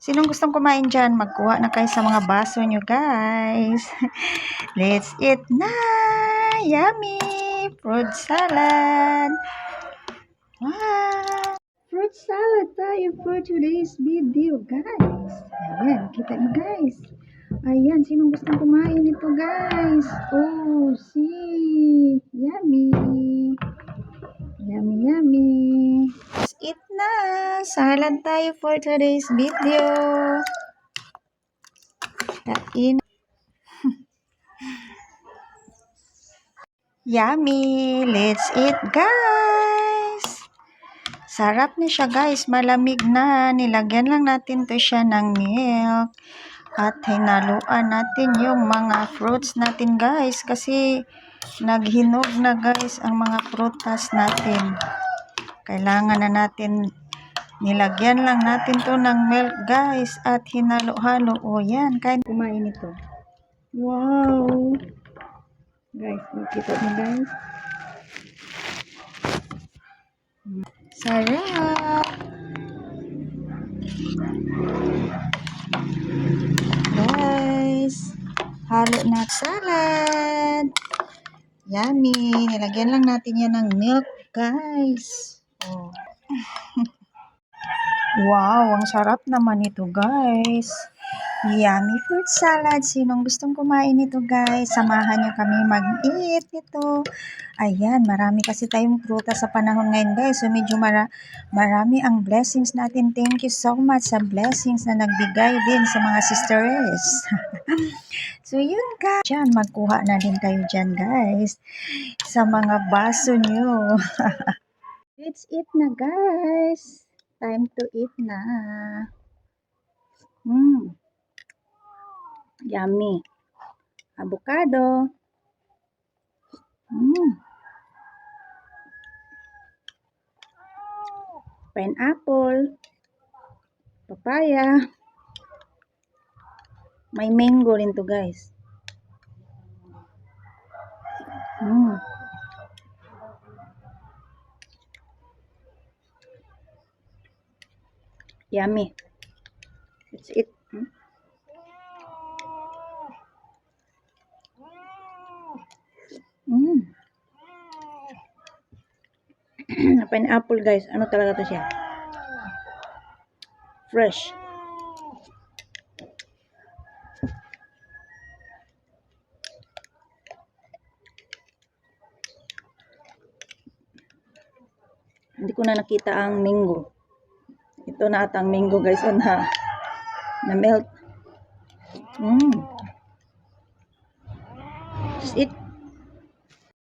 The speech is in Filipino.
Sinong gustong kumain dyan? Magkuha na kayo sa mga baso nyo, guys. Let's eat na! Yummy! Fruit salad! Wow! Fruit salad tayo for today's video, guys. Ayan, kita mo, guys. Ayan, sinong gustong kumain nito, guys? Oh, see! Yummy! Yummy, yummy! Let's eat na! Salad tayo for today's video. Kain. Yummy! Let's eat, guys! Sarap na siya, guys. Malamig na. Nilagyan lang natin to siya ng milk. At hinaluan natin yung mga fruits natin, guys. Kasi naghinog na, guys, ang mga prutas natin. Kailangan na natin, nilagyan lang natin to ng milk, guys. At hinalo-halo. O, yan. Kain kumain ito. Wow! Guys, makita mo, guys. Sarap! Guys, halo na salad. Yummy! Nilagyan lang natin yan ng milk, guys. Oh. Wow, ang sarap naman ito, guys. Yummy fruit salad. Sinong gustong kumain nito, guys? Samahan nyo kami mag-eat nito. Ayan, marami kasi tayong prutas sa panahon ngayon, guys. So, medyo marami ang blessings natin. Thank you so much sa blessings na nagbigay din sa mga sisters. So, yun, guys. Diyan, magkuha na din kayo dyan, guys. Sa mga baso nyo. Let's eat na, guys. Time to eat na. Yummy. Avocado. Pineapple. Papaya. May mango rin to, guys. Yummy. Let's eat. Pineapple, guys. Ano talaga to siya? Fresh. Hindi ko na nakita ang mango. Ito na atang mango, guys. Na melt. Let's eat.